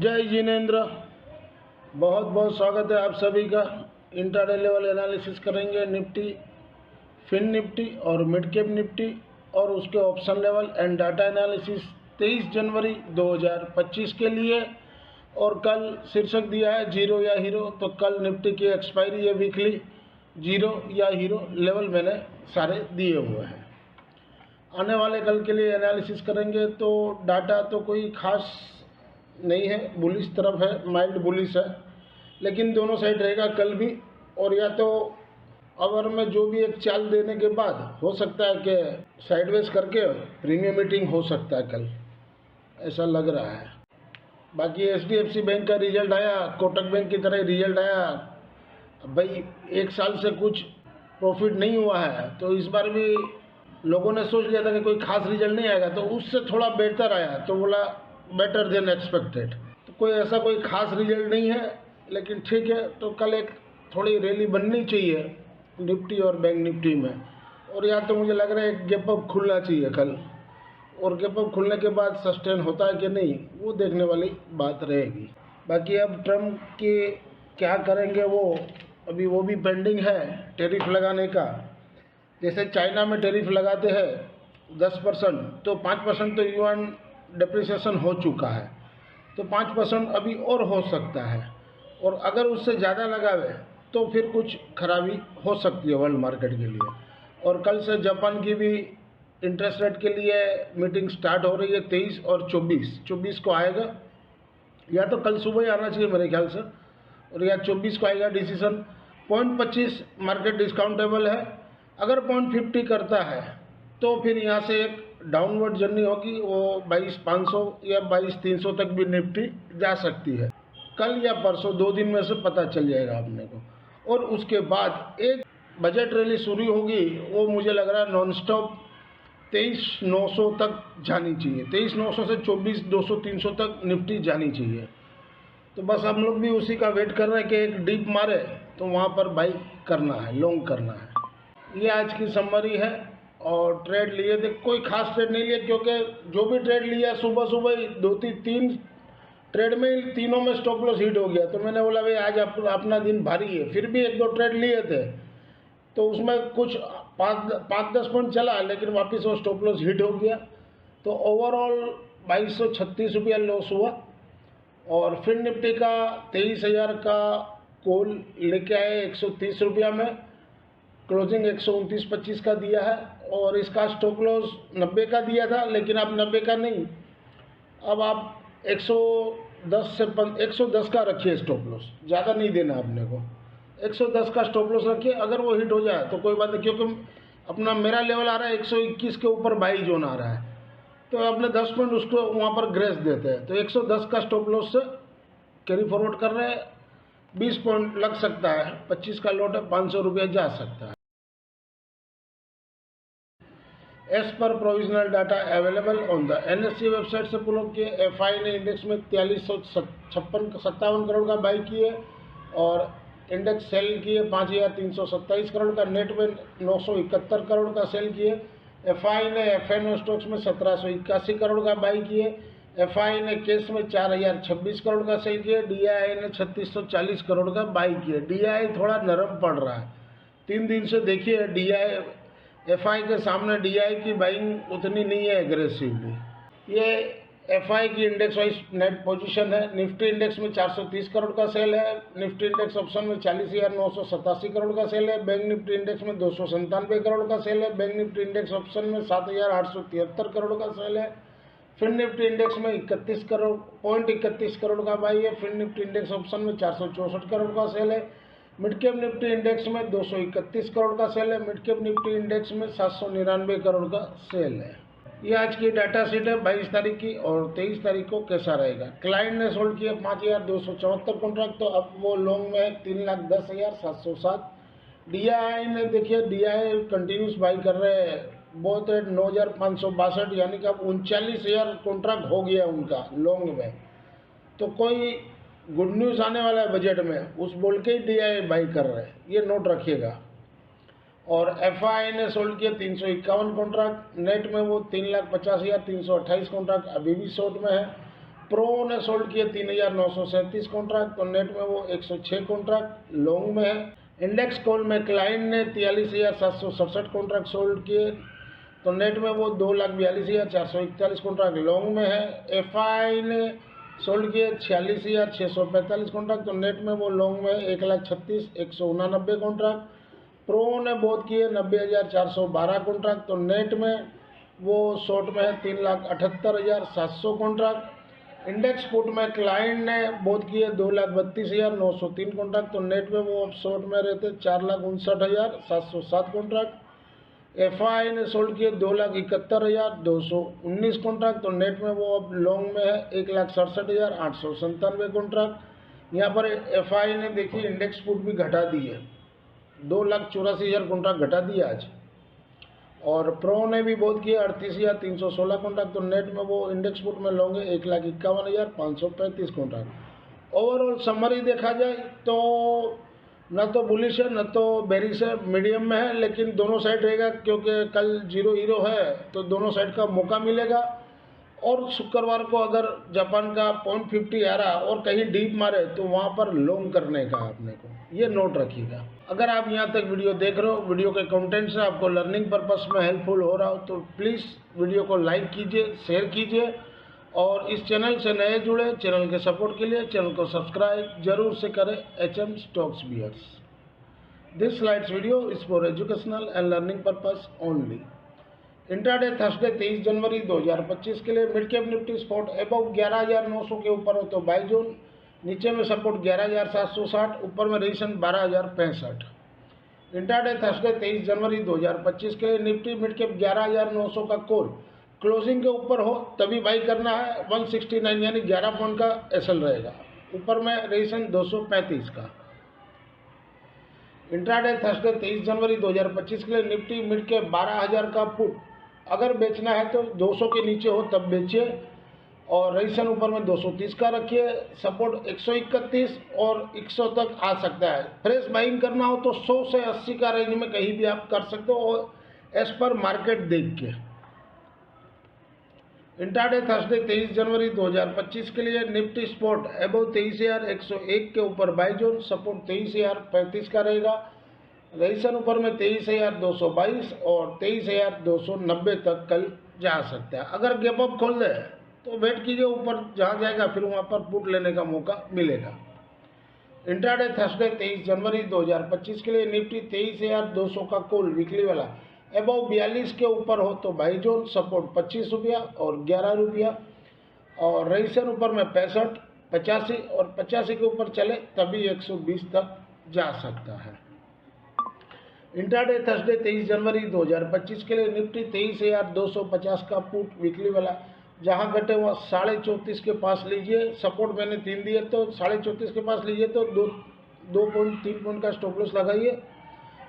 जय जिनेन्द्र। बहुत बहुत स्वागत है आप सभी का। इंट्राडे लेवल एनालिसिस करेंगे निफ्टी, फिन निफ्टी और मिड कैप निफ्टी और उसके option level and data analysis 23 जनवरी 2025 के लिए। और कल शीर्षक दिया है जीरो या हीरो, तो कल निफ्टी की एक्सपायरी है वीकली। जीरो या हीरो लेवल मैंने सारे दिए हुए हैं। आने वाले कल के लिए एनालिसिस करेंगे तो डाटा तो कोई खास नहीं है, बुलिश तरफ है, माइल्ड बुलिश है, लेकिन दोनों साइड रहेगा कल भी। और या तो अवर में जो भी एक चाल देने के बाद हो सकता है कि साइडवेज करके प्रीमियम मीटिंग हो सकता है कल, ऐसा लग रहा है। बाकी HDFC बैंक का रिजल्ट आया, कोटक बैंक की तरह रिजल्ट आया। भाई एक साल से कुछ प्रॉफिट नहीं हुआ है, तो इस बार भी लोगों ने सोच लिया था कि कोई खास रिजल्ट नहीं आएगा, तो उससे थोड़ा बेहतर आया, तो बोला बेटर देन एक्सपेक्टेड। तो कोई ऐसा कोई खास रिजल्ट नहीं है, लेकिन ठीक है। तो कल एक थोड़ी रैली बननी चाहिए निफ्टी और बैंक निफ्टी में। और या तो मुझे लग रहा है एक गैप अप खुलना चाहिए कल, और गैप अप खुलने के बाद सस्टेन होता है कि नहीं, वो देखने वाली बात रहेगी। बाकी अब ट्रम्प के क्या करेंगे अभी वो भी पेंडिंग है टैरिफ लगाने का। जैसे चाइना में टैरिफ लगाते हैं 10%, तो 5% तो युआन डिप्रिसिएशन हो चुका है, तो 5% अभी और हो सकता है। और अगर उससे ज़्यादा लगावे तो फिर कुछ खराबी हो सकती है वर्ल्ड मार्केट के लिए। और कल से जापान की भी इंटरेस्ट रेट के लिए मीटिंग स्टार्ट हो रही है। 23 और 24 को आएगा, या तो कल सुबह ही आना चाहिए मेरे ख्याल से, और या 24 को आएगा डिसीजन। 0.25 मार्केट डिस्काउंटेबल है। अगर 0.50 करता है तो फिर यहाँ से एक डाउनवर्ड जर्नी होगी, वो 22,500 या 22,300 तक भी निफ्टी जा सकती है कल या परसों, 2 दिन में से पता चल जाएगा अपने को। और उसके बाद एक बजट रैली शुरू होगी, वो मुझे लग रहा है नॉन स्टॉप 23,900 तक जानी चाहिए। 23,900 से 24,200 300 तक निफ्टी जानी चाहिए। तो बस हम लोग भी उसी का वेट कर रहे हैं कि एक डीप मारे तो वहाँ पर बाई करना है, लॉन्ग करना है। ये आज की समरी है। और ट्रेड लिए थे, कोई खास ट्रेड नहीं लिया, क्योंकि जो भी ट्रेड लिया सुबह सुबह ही 2-3 ट्रेड में ही तीनों में स्टॉप लॉस हिट हो गया। तो मैंने बोला भाई आज अपना दिन भारी है। फिर भी 1-2 ट्रेड लिए थे, तो उसमें कुछ 5-10 पॉइंट चला, लेकिन वापस वो स्टॉप लॉस हिट हो गया। तो ओवरऑल 2236 रुपया लॉस हुआ। और फिर निफ्टी का 23,000 का कॉल लेके आए 130 रुपया में, क्लोजिंग 129.25 का दिया है। और इसका स्टॉप लॉस 90 का दिया था, लेकिन अब 90 का नहीं, अब आप 110 का रखिए स्टॉप लॉस, ज़्यादा नहीं देना अपने को। 110 का स्टॉप लॉस रखिए। अगर वो हिट हो जाए तो कोई बात नहीं, क्योंकि अपना मेरा लेवल आ रहा है 121 के ऊपर बाई जोन आ रहा है, तो अपने 10 पॉइंट उसको वहाँ पर ग्रेस देते हैं। तो 110 का स्टॉप लॉस से कैरी फॉरवर्ड कर रहे हैं, 20 पॉइंट लग सकता है, 25 का लॉट है, 500 रुपया जा सकता है। As per provisional data available on the NSE website से पुल अप किए। FI ने इंडेक्स में 4357 करोड़ का बाई किए, और इंडेक्स सेल किए 5,327 करोड़ का, नेट में 971 करोड़ का सेल किए। FI ने FNO स्टॉक्स में 1781 करोड़ का बाई किए। FI ने कैश में 4,026 करोड़ का सेल किए। DII ने 3640 करोड़ का बाई किए। DII थोड़ा नरम पड़ रहा है, 3 दिन से देखिए DII FI के सामने DI की बाइंग उतनी नहीं है एग्रेसिवली। ये FI की इंडेक्स वाइज नेट पोजीशन है। निफ्टी इंडेक्स में 430 करोड़ का सेल है। निफ्टी इंडेक्स ऑप्शन में 40,987 करोड़ का सेल है। बैंक निफ्टी इंडेक्स में 297 करोड़ का सेल है। बैंक निफ्टी इंडेक्स ऑप्शन में 7,873 करोड़ का सेल है। फिन निफ्टी इंडेक्स में 31 करोड़ का बाई है। फिन निफ्टी इंडेक्स ऑप्शन में 464 करोड़ का सेल है। मिड कैप निफ्टी इंडेक्स में 231 करोड़ का सेल है। मिड कैप निफ्टी इंडेक्स में 799 करोड़ का सेल है। ये आज की डाटा शीट है 22 तारीख की। और 23 तारीख को कैसा रहेगा। क्लाइंट ने सोल्ड किया 5,274 कॉन्ट्रैक्ट, तो अब वो लॉन्ग में 3,10,707। DI ने देखिए, DI कंटिन्यूस बाई कर रहे हैं, बहुत रेट 9,562, यानी कि अब 39,000 कॉन्ट्रैक्ट हो गया उनका लॉन्ग में। तो कोई गुड न्यूज़ आने वाला है बजट में, उस बोल के ही DI बाई कर रहे हैं, ये नोट रखिएगा। और FI ने सोल्ड किया 351 कॉन्ट्रैक्ट, नेट में वो 3,50,328 कॉन्ट्रैक्ट अभी भी शॉर्ट में है। प्रो ने सोल्ड किए 3,937 कॉन्ट्रैक्ट, तो नेट में वो 106 कॉन्ट्रैक्ट लॉन्ग में है। इंडेक्स कॉल में क्लाइंट ने 43,767 कॉन्ट्रैक्ट सोल्ड किए, तो नेट में वो 2,42,441 कॉन्ट्रैक्ट लॉन्ग में है। एफआई ने सोल्ड किए 46,645 कॉन्ट्रैक्ट, तो नेट में वो लॉन्ग में 1,36,189 कॉन्ट्रैक्ट। प्रो ने बहुत किए 90,412 कॉन्ट्रैक्ट, तो नेट में वो शॉर्ट में है 3,78,700 कॉन्ट्रैक्ट। इंडेक्स पुट में क्लाइंट ने बहुत किए 2,32,903 कॉन्ट्रैक्ट, तो नेट में वो अब शॉर्ट में रहते 4,59,707 कॉन्ट्रैक्ट। एफआई ने सोल्ड किए 2,71,219 कॉन्ट्रैक्ट, तो नेट में वो अब लॉन्ग में है 1,67,897 कॉन्ट्रैक्ट। यहाँ पर एफआई ने देखिए इंडेक्स पुट भी घटा दी है, 2,84,000 कॉन्ट्रैक्ट घटा दिया आज। और प्रो ने भी बहुत किया 38,316 कॉन्ट्रैक्ट, तो नेट में वो इंडेक्स पुट में लॉन्ग है 1,51,535 कॉन्ट्रैक्ट। ओवरऑल समरी देखा जाए तो न तो बुलिश है न तो बेरिश है, मीडियम में है, लेकिन दोनों साइड रहेगा क्योंकि कल 0 हीरो है तो दोनों साइड का मौका मिलेगा। और शुक्रवार को अगर जापान का 0.50 आ रहा और कहीं डीप मारे तो वहाँ पर लॉन्ग करने का अपने को, ये नोट रखिएगा। अगर आप यहाँ तक वीडियो देख रहे हो, वीडियो के कंटेंट से आपको लर्निंग पर्पस में हेल्पफुल हो रहा हो, तो प्लीज़ वीडियो को लाइक कीजिए, शेयर कीजिए, और इस चैनल से नए जुड़े, चैनल के सपोर्ट के लिए चैनल को सब्सक्राइब जरूर से करें। HM stocks bears, this slides video is for educational and learning purpose only. Intraday Thursday 23 जनवरी 2025 के लिए mid cap Nifty spot above 11,900 के ऊपर हो तो बाई जोन, नीचे में सपोर्ट 11,760, ऊपर में रेजिस्टेंस 12,065। इंट्राडे थर्सडे 23 जनवरी 2025 के लिए निफ्टी मिड कैप 11,900 का कॉल क्लोजिंग के ऊपर हो तभी बाई करना है। 169 यानी 11 पॉइंट का एसएल रहेगा, ऊपर में रेजिस्टेंस 235 का। इंट्राडे थर्सडे 23 जनवरी 2025 के लिए निफ्टी मिड कैप 12,000 का पुट अगर बेचना है तो 200 के नीचे हो तब बेचिए, और रेजिस्टेंस ऊपर में 230 का रखिए, सपोर्ट 131 और 100 तक आ सकता है। फ्रेश बाइंग करना हो तो 100 से 80 का रेंज में कहीं भी आप कर सकते हो, और एज पर मार्केट देख के। इंट्राडे थर्सडे 23 जनवरी 2025 के लिए निफ्टी स्पॉट अबव 23,101 के ऊपर बाई जोन, सपोर्ट 23,035 का रहेगा, रेजिस्टेंस ऊपर में 23,222 और 23,290 तक कल जा सकता है। अगर गैप अप खोल दे तो वेट कीजिए, ऊपर जहाँ जाएगा फिर वहाँ पर पुट लेने का मौका मिलेगा। इंट्राडे थर्सडे 23 जनवरी 2025 के लिए निफ्टी 23,200 का कॉल वीकली वाला अबव 42 के ऊपर हो तो बाई जोन, सपोर्ट 25 रुपया और 11 रुपया, और रेजिस्टेंस ऊपर में 65, 85 और 85 के ऊपर चले तभी 120 तक जा सकता है। इंट्राडे थर्सडे 23 जनवरी 2025 के लिए निफ्टी 23,250 का पुट वीकली वाला जहां घटे वहाँ 34.5 के पास लीजिए, सपोर्ट मैंने 3 दिए तो 34.5 के पास लीजिए, तो 2.3 पॉइंट का स्टॉप लॉस लगाइए।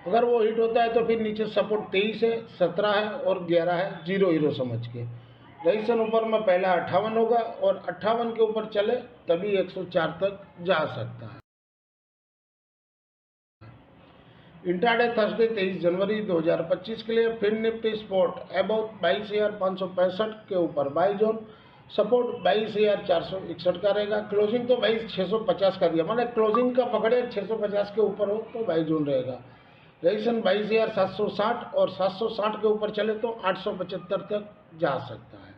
अगर वो हिट होता है तो फिर नीचे सपोर्ट 23 है, 17 है और 11 है, 0 हीरो समझ के। रेजिस्टेंस ऊपर में पहला 58 होगा और 58 के ऊपर चले तभी 104 तक जा सकता है। इंट्राडे थर्सडे 23 जनवरी 2025 के लिए फिर निफ्टी स्पॉट अबाउट 22,565 के ऊपर बाई जोन, सपोर्ट 22,461 का रहेगा। क्लोजिंग तो 22,650 का दिया, माने क्लोजिंग का पकड़े 650 के ऊपर हो तो बाई जोन रहेगा। रेजिस्टेंस 22,760 और 760 के ऊपर चले तो 875 तक जा सकता है।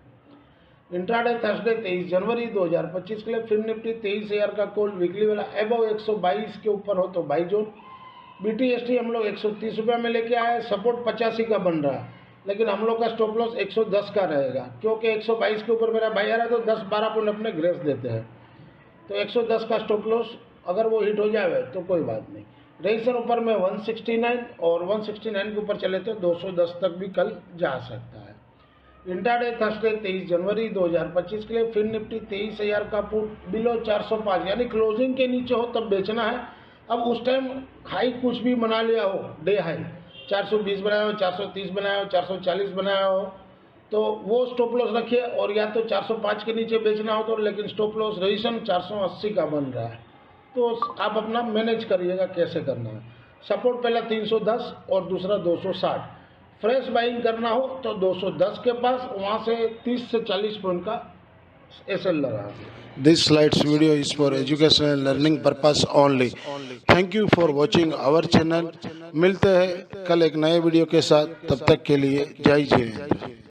इंट्राडे थर्सडे 23 जनवरी 2025 के लिए फिर निफ्टी 23,000 का कॉल वीकली वाला अबव 122 के ऊपर हो तो बाई जोन। BTST हम लोग 130 रुपये में लेके आए, सपोर्ट 85 का बन रहा है, लेकिन हम लोग का स्टॉप लॉस 110 का रहेगा, क्योंकि 122 के ऊपर मेरा बाई आ रहा है तो 10-12 पॉइंट अपने ग्रेस देते हैं, तो 110 का स्टॉप लॉस अगर वो हिट हो जाए तो कोई बात नहीं। रेजिस्टेंस ऊपर में 169 और 169 के ऊपर चले तो 210 तक भी कल जा सकता है। इंट्राडे थर्सडे 23 जनवरी 2025 के लिए फिर निफ्टी 23,000 का पुट बिलो 405 यानी क्लोजिंग के नीचे हो तब बेचना है। अब उस टाइम हाई कुछ भी बना लिया हो, डे हाई 420 बनाया हो, 430 बनाया हो, 440 बनाया हो, तो वो स्टॉप लॉस रखिए, और या तो 405 के नीचे बेचना हो तो, लेकिन स्टॉप लॉस रेजिस्टेंस 480 का बन रहा है, तो आप अपना मैनेज करिएगा कैसे करना है। सपोर्ट पहला 310 और दूसरा 260। फ्रेश बाइंग करना हो तो 210 के पास, वहाँ से 30 से 40 पॉइंट का SL रहा। This slides video is for educational and learning purpose only. Thank you for watching our channel. मिलते हैं कल एक नए वीडियो के साथ, तब तक के लिए जय हिंद।